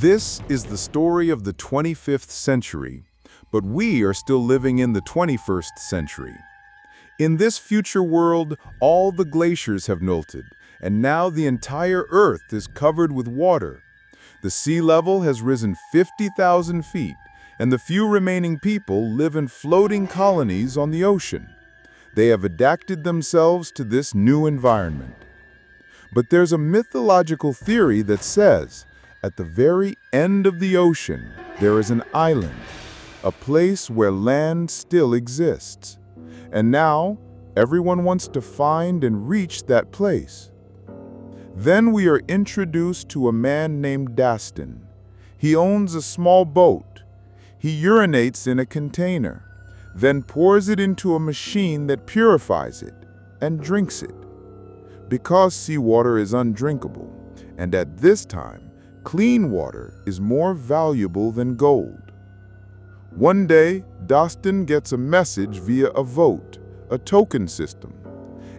This is the story of the 25th century, but we are still living in the 21st century. In this future world, all the glaciers have melted, and now the entire Earth is covered with water. The sea level has risen 50,000 feet, and the few remaining people live in floating colonies on the ocean. They have adapted themselves to this new environment. But there's a mythological theory that says, at the very end of the ocean, there is an island, a place where land still exists. And now, everyone wants to find and reach that place. Then we are introduced to a man named Dastan. He owns a small boat. He urinates in a container, then pours it into a machine that purifies it and drinks it. Because seawater is undrinkable, and at this time, clean water is more valuable than gold. One day, Dastan gets a message via a vote, a token system,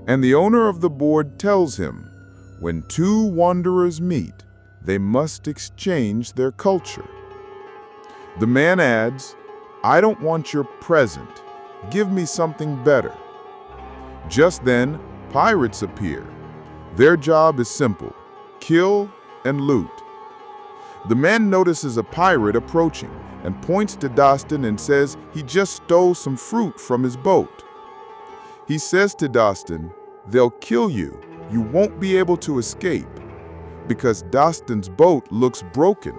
and the owner of the board tells him, when two wanderers meet, they must exchange their culture. The man adds, "I don't want your present. Give me something better." Just then, pirates appear. Their job is simple: kill and loot. The man notices a pirate approaching and points to Dastan and says he just stole some fruit from his boat. He says to Dastan, "They'll kill you. You won't be able to escape," because Dastan's boat looks broken.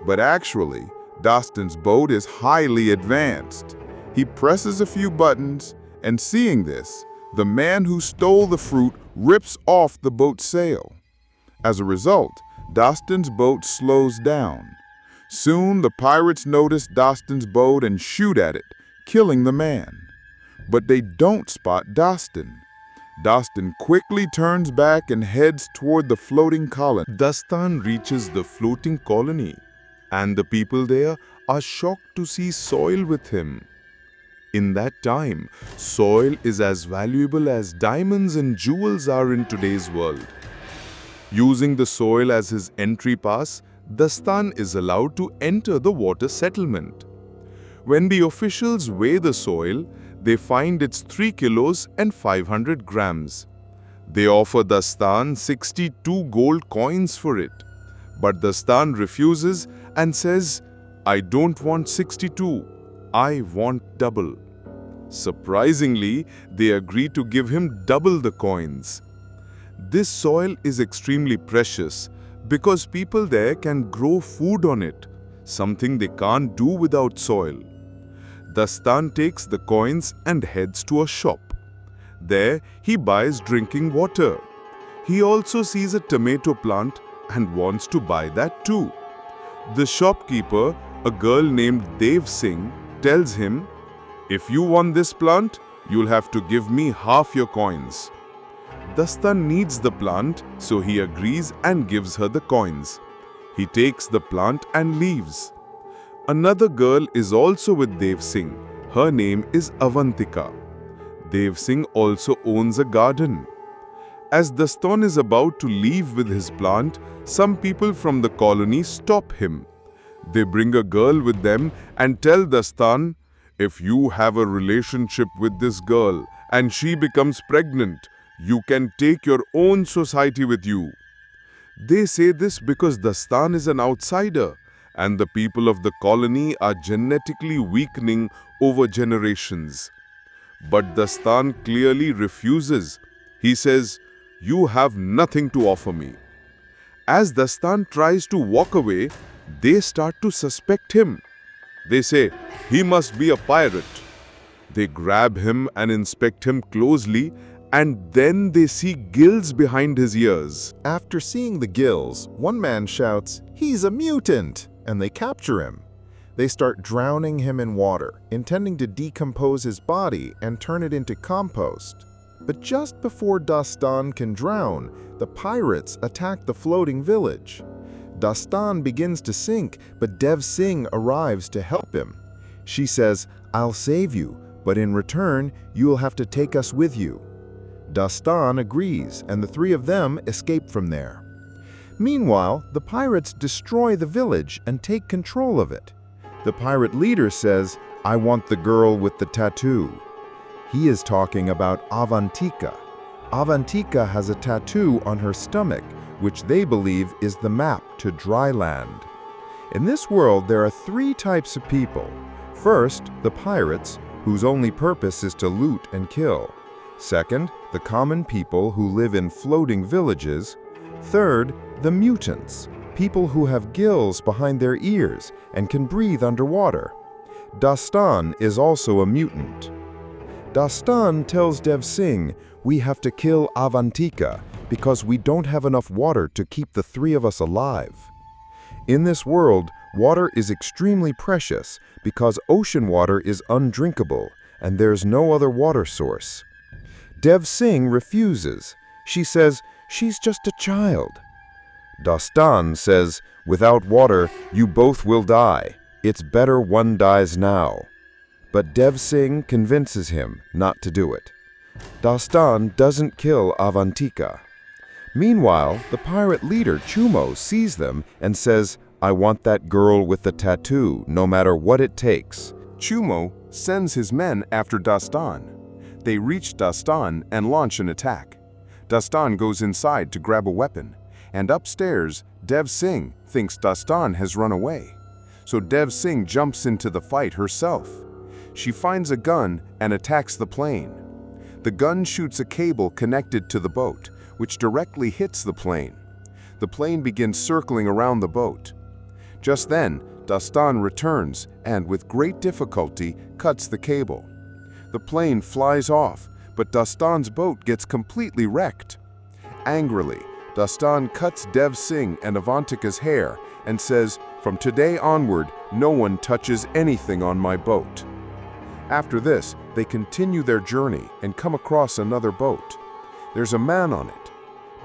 But actually, Dastan's boat is highly advanced. He presses a few buttons, and seeing this, the man who stole the fruit rips off the boat's sail. As a result, Dastan's boat slows down. Soon, the pirates notice Dastan's boat and shoot at it, killing the man. But they don't spot Dastan. Dastan quickly turns back and heads toward the floating colony. Dastan reaches the floating colony, and the people there are shocked to see soil with him. In that time, soil is as valuable as diamonds and jewels are in today's world. Using the soil as his entry pass, Dastan is allowed to enter the water settlement. When the officials weigh the soil, they find it's 3 kilos and 500 grams. They offer Dastan 62 gold coins for it. But Dastan refuses and says, "I don't want 62, I want double." Surprisingly, they agree to give him double the coins. This soil is extremely precious because people there can grow food on it, something they can't do without soil. Dastan takes the coins and heads to a shop. There, he buys drinking water. He also sees a tomato plant and wants to buy that too. The shopkeeper, a girl named Dev Singh, tells him, "If you want this plant, you'll have to give me half your coins." Dastan needs the plant, so he agrees and gives her the coins. He takes the plant and leaves. Another girl is also with Dev Singh. Her name is Avantika. Dev Singh also owns a garden. As Dastan is about to leave with his plant, some people from the colony stop him. They bring a girl with them and tell Dastan, "If you have a relationship with this girl and she becomes pregnant, you can take your own society with you." They say this because Dastan is an outsider and the people of the colony are genetically weakening over generations. But Dastan clearly refuses. He says, "You have nothing to offer me." As Dastan tries to walk away, they start to suspect him. They say, "He must be a pirate." They grab him and inspect him closely, and then they see gills behind his ears. After seeing the gills, one man shouts, "He's a mutant!" and they capture him. They start drowning him in water, intending to decompose his body and turn it into compost. But just before Dastan can drown, the pirates attack the floating village. Dastan begins to sink, but Dev Singh arrives to help him. She says, "I'll save you, but in return, you will have to take us with you." Dastan agrees, and the three of them escape from there. Meanwhile, the pirates destroy the village and take control of it. The pirate leader says, "I want the girl with the tattoo." He is talking about Avantika. Avantika has a tattoo on her stomach, which they believe is the map to dry land. In this world, there are three types of people. First, the pirates, whose only purpose is to loot and kill. Second, the common people who live in floating villages. Third, the mutants, people who have gills behind their ears and can breathe underwater. Dastan is also a mutant. Dastan tells Dev Singh, "We have to kill Avantika because we don't have enough water to keep the three of us alive." In this world, water is extremely precious because ocean water is undrinkable and there's no other water source. Dev Singh refuses. She says, "She's just a child." Dastan says, "Without water, you both will die. It's better one dies now." But Dev Singh convinces him not to do it. Dastan doesn't kill Avantika. Meanwhile, the pirate leader Chumo sees them and says, "I want that girl with the tattoo, no matter what it takes." Chumo sends his men after Dastan. They reach Dastan and launch an attack. Dastan goes inside to grab a weapon, and upstairs, Dev Singh thinks Dastan has run away. So Dev Singh jumps into the fight herself. She finds a gun and attacks the plane. The gun shoots a cable connected to the boat, which directly hits the plane. The plane begins circling around the boat. Just then, Dastan returns and, with great difficulty, cuts the cable. The plane flies off, but Dastan's boat gets completely wrecked. Angrily, Dastan cuts Dev Singh and Avantika's hair and says, "From today onward, no one touches anything on my boat." After this, they continue their journey and come across another boat. There's a man on it.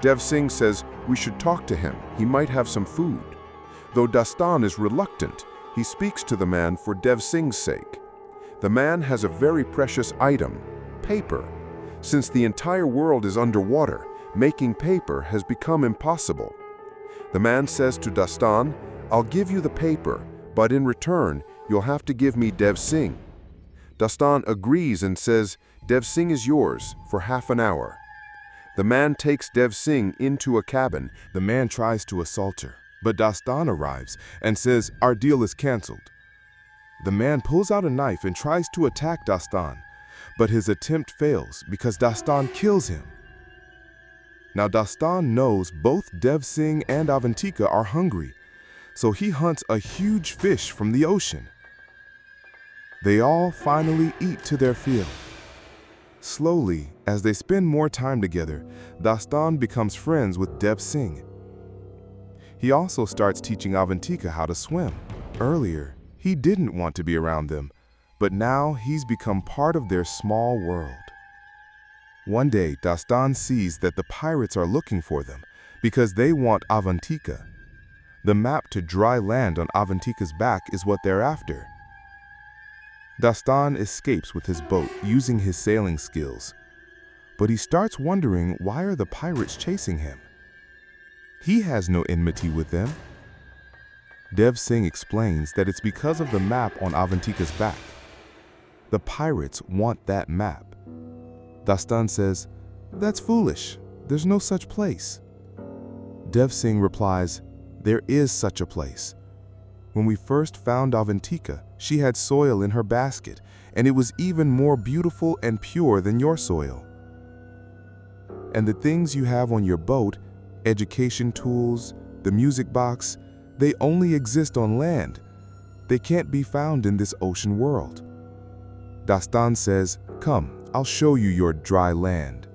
Dev Singh says, "We should talk to him. He might have some food." Though Dastan is reluctant, he speaks to the man for Dev Singh's sake. The man has a very precious item, paper. Since the entire world is underwater, making paper has become impossible. The man says to Dastan, "I'll give you the paper, but in return, you'll have to give me Dev Singh." Dastan agrees and says, "Dev Singh is yours for half an hour." The man takes Dev Singh into a cabin. The man tries to assault her, but Dastan arrives and says, "Our deal is canceled." The man pulls out a knife and tries to attack Dastan, but his attempt fails because Dastan kills him. Now Dastan knows both Dev Singh and Avantika are hungry, so he hunts a huge fish from the ocean. They all finally eat to their fill. Slowly, as they spend more time together, Dastan becomes friends with Dev Singh. He also starts teaching Avantika how to swim. Earlier, he didn't want to be around them, but now he's become part of their small world. One day, Dastan sees that the pirates are looking for them because they want Avantika. The map to dry land on Avantika's back is what they're after. Dastan escapes with his boat using his sailing skills, but he starts wondering why are the pirates chasing him? He has no enmity with them. Dev Singh explains that it's because of the map on Avantika's back. The pirates want that map. Dastan says, "That's foolish. There's no such place." Dev Singh replies, "There is such a place. When we first found Avantika, she had soil in her basket, and it was even more beautiful and pure than your soil. And the things you have on your boat, education tools, the music box, they only exist on land. They can't be found in this ocean world." Dastan says, "Come, I'll show you your dry land."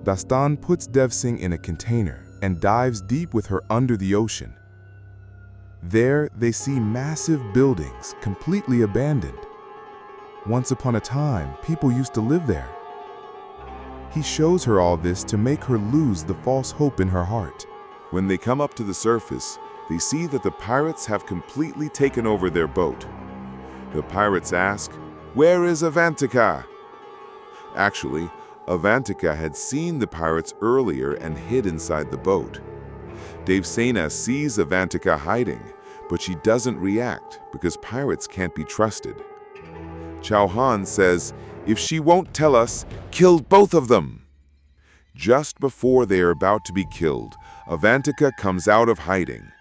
Dastan puts Dev Singh in a container and dives deep with her under the ocean. There, they see massive buildings completely abandoned. Once upon a time, people used to live there. He shows her all this to make her lose the false hope in her heart. When they come up to the surface, they see that the pirates have completely taken over their boat. The pirates ask, "Where is Avantika?" Actually, Avantika had seen the pirates earlier and hid inside the boat. Devsena sees Avantika hiding, but she doesn't react because pirates can't be trusted. Chauhan says, "If she won't tell us, kill both of them." Just before they are about to be killed, Avantika comes out of hiding.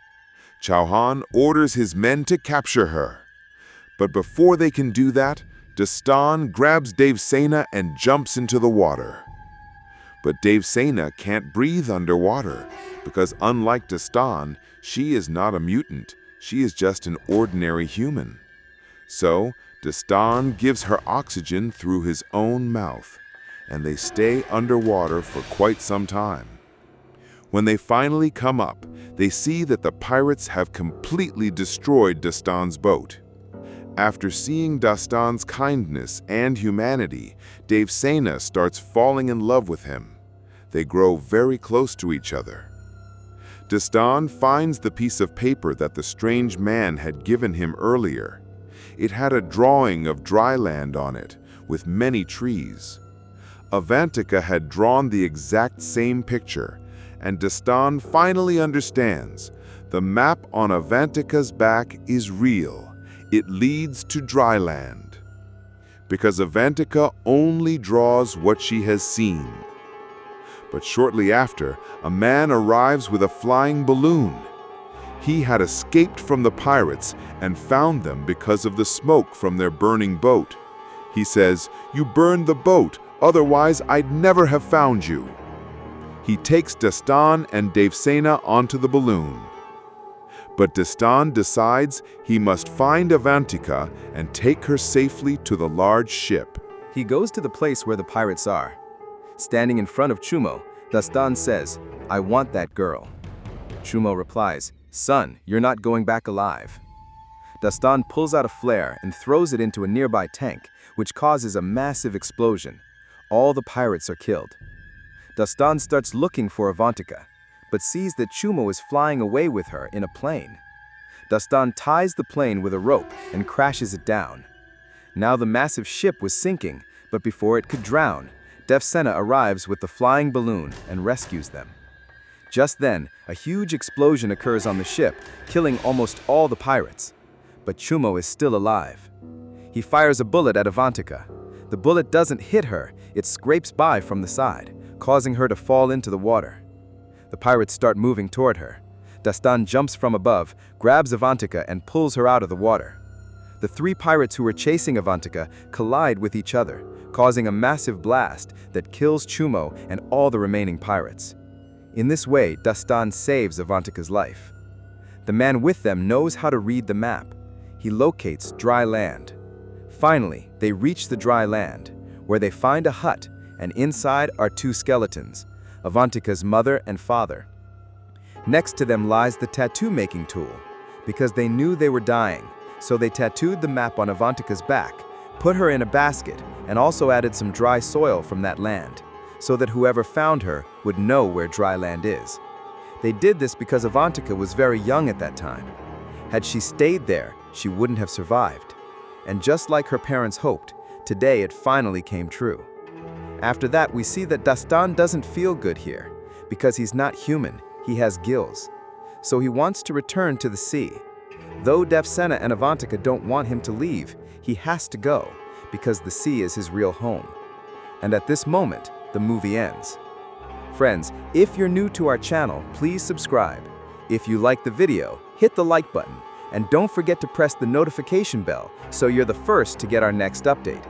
Chauhan orders his men to capture her. But before they can do that, Dastan grabs Devsena and jumps into the water. But Devsena can't breathe underwater because, unlike Dastan, she is not a mutant. She is just an ordinary human. So, Dastan gives her oxygen through his own mouth, and they stay underwater for quite some time. When they finally come up, they see that the pirates have completely destroyed Dastan's boat. After seeing Dastan's kindness and humanity, Devsena starts falling in love with him. They grow very close to each other. Dastan finds the piece of paper that the strange man had given him earlier. It had a drawing of dry land on it, with many trees. Avantika had drawn the exact same picture, and Dastan finally understands. The map on Avantika's back is real. It leads to dry land. Because Avantika only draws what she has seen. But shortly after, a man arrives with a flying balloon. He had escaped from the pirates and found them because of the smoke from their burning boat. He says, "You burned the boat, otherwise I'd never have found you." He takes Dastan and Devsena onto the balloon. But Dastan decides he must find Avantika and take her safely to the large ship. He goes to the place where the pirates are. Standing in front of Chumo, Dastan says, "I want that girl." Chumo replies, "Son, you're not going back alive." Dastan pulls out a flare and throws it into a nearby tank, which causes a massive explosion. All the pirates are killed. Dastan starts looking for Avantika, but sees that Chumo is flying away with her in a plane. Dastan ties the plane with a rope and crashes it down. Now the massive ship was sinking, but before it could drown, Devsena arrives with the flying balloon and rescues them. Just then, a huge explosion occurs on the ship, killing almost all the pirates. But Chumo is still alive. He fires a bullet at Avantika. The bullet doesn't hit her, it scrapes by from the side, causing her to fall into the water. The pirates start moving toward her. Dastan jumps from above, grabs Avantika and pulls her out of the water. The three pirates who were chasing Avantika collide with each other, causing a massive blast that kills Chumo and all the remaining pirates. In this way, Dastan saves Avantika's life. The man with them knows how to read the map. He locates dry land. Finally, they reach the dry land, where they find a hut, and inside are two skeletons, Avantika's mother and father. Next to them lies the tattoo-making tool. Because they knew they were dying, so they tattooed the map on Avantika's back, put her in a basket, and also added some dry soil from that land, so that whoever found her would know where dry land is. They did this because Avantika was very young at that time. Had she stayed there, she wouldn't have survived. And just like her parents hoped, today it finally came true. After that, we see that Dastan doesn't feel good here, because he's not human, he has gills. So he wants to return to the sea. Though Devsena and Avantika don't want him to leave, he has to go, because the sea is his real home. And at this moment, the movie ends. Friends, if you're new to our channel, please subscribe. If you like the video, hit the like button, and don't forget to press the notification bell so you're the first to get our next update.